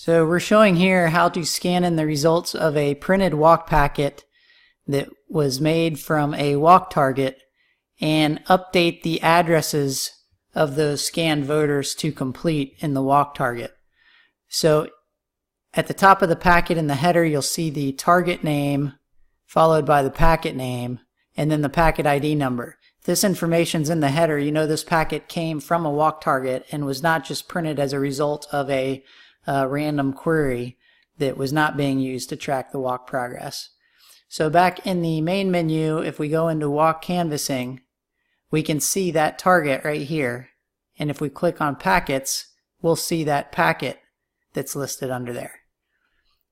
So we're showing here how to scan in the results of a printed walk packet that was made from a walk target and update the addresses of those scanned voters to complete in the walk target. So at the top of the packet in the header, you'll see the target name followed by the packet name and then the packet ID number. If this information's in the header, you know this packet came from a walk target and was not just printed as a result of a random query that was not being used to track the walk progress. So back in the main menu, if we go into walk canvassing, we can see that target right here. And if we click on packets, we'll see that packet that's listed under there.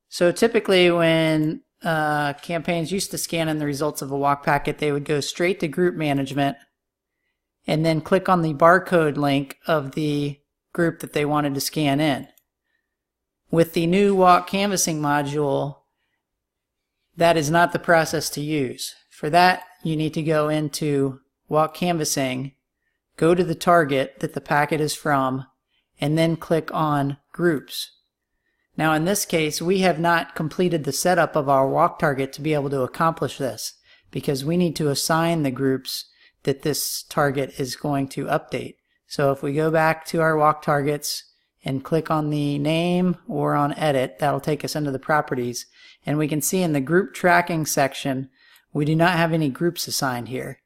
So typically when campaigns used to scan in the results of a walk packet, they would go straight to group management and then click on the barcode link of the group that they wanted to scan in. With the new walk canvassing module, that is not the process to use. For that, you need to go into walk canvassing, go to the target that the packet is from, and then click on groups. Now in this case, we have not completed the setup of our walk target to be able to accomplish this, because we need to assign the groups that this target is going to update. So if we go back to our walk targets and click on the name or on edit, that'll take us into the properties, and we can see in the group tracking section we do not have any groups assigned here.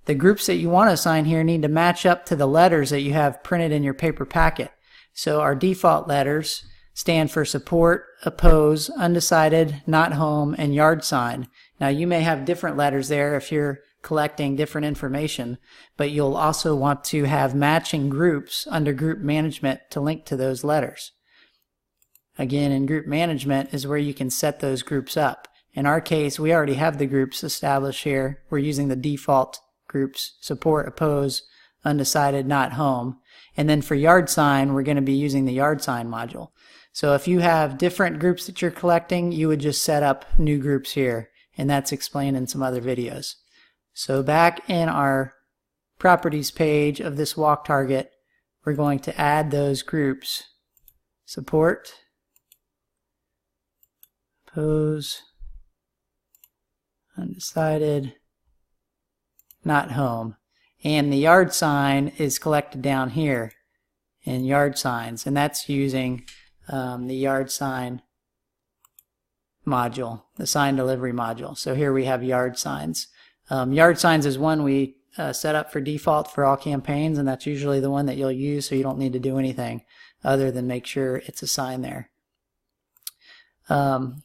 The groups that you want to assign here need to match up to the letters that you have printed in your paper packet. So our default letters stand for support, oppose, undecided, not home, and yard sign. Now you may have different letters there if you're collecting different information, but you'll also want to have matching groups under group management to link to those letters. Again, in group management is where you can set those groups up. In our case, we already have the groups established here. We're using the default groups, support, oppose, undecided, not home. And then for yard sign, we're going to be using the yard sign module. So if you have different groups that you're collecting, you would just set up new groups here, and that's explained in some other videos. So back in our properties page of this walk target, we're going to add those groups: support, oppose, undecided, not home. And the yard sign is collected down here in yard signs, and that's using the yard sign module, the sign delivery module. So here we have yard signs. Yard signs is one we set up for default for all campaigns, and that's usually the one that you'll use, so you don't need to do anything other than make sure it's assigned there. I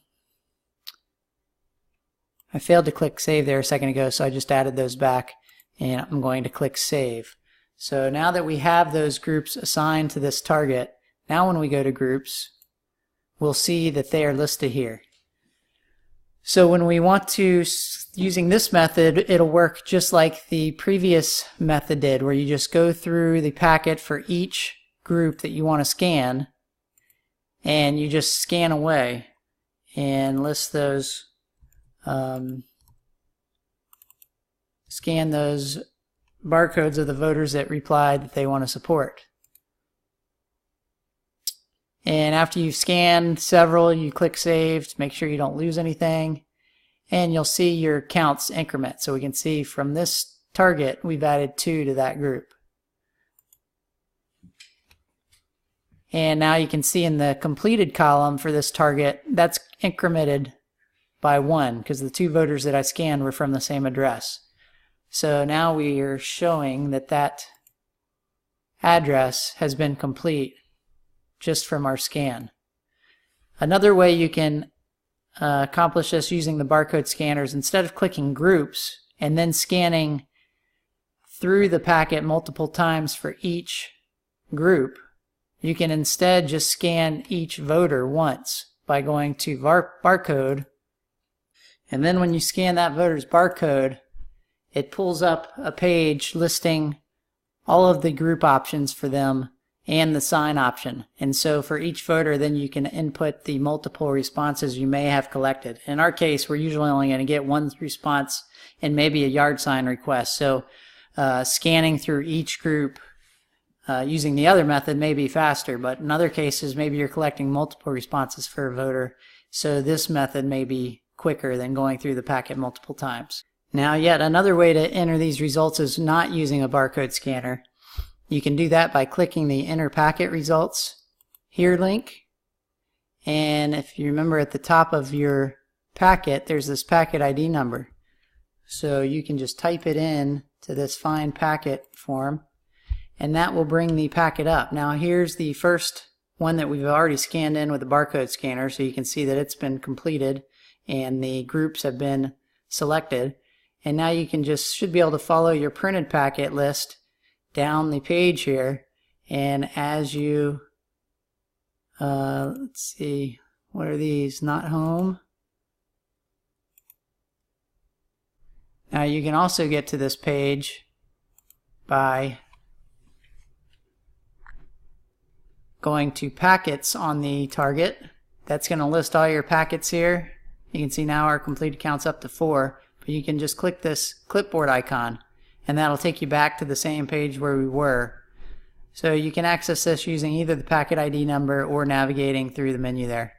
failed to click save there a second ago, so I just added those back, and I'm going to click save. So now that we have those groups assigned to this target, now when we go to groups, we'll see that they are listed here. So when we want to, using this method, it'll work just like the previous method did, where you just go through the packet for each group that you want to scan, and you just scan away and list those, scan those barcodes of the voters that replied that they want to support. And after you've scanned several, you click save to make sure you don't lose anything, and you'll see your counts increment. So we can see from this target we've added 2 to that group. And now you can see in the completed column for this target, that's incremented by 1 because the 2 voters that I scanned were from the same address. So now we are showing that that address has been complete just from our scan. Another way you can accomplish this using the barcode scanners, instead of clicking groups and then scanning through the packet multiple times for each group, you can instead just scan each voter once by going to barcode, and then when you scan that voter's barcode, it pulls up a page listing all of the group options for them and the sign option. And so for each voter, then you can input the multiple responses you may have collected. In our case, we're usually only going to get 1 response and maybe a yard sign request. So scanning through each group using the other method may be faster, but in other cases maybe you're collecting multiple responses for a voter, so this method may be quicker than going through the packet multiple times. Now yet another way to enter these results is not using a barcode scanner. You can do that by clicking the Enter Packet Results Here link, and if you remember at the top of your packet there's this packet ID number. So you can just type it in to this Find Packet form, and that will bring the packet up. Now here's the first one that we've already scanned in with the barcode scanner, so you can see that it's been completed and the groups have been selected. And now you can should be able to follow your printed packet list down the page here, and as you let's see, what are these? Not home. Now you can also get to this page by going to Packets on the target. That's going to list all your packets here. You can see now our completed count's up to 4, but you can just click this clipboard icon and that'll take you back to the same page where we were. So you can access this using either the packet ID number or navigating through the menu there.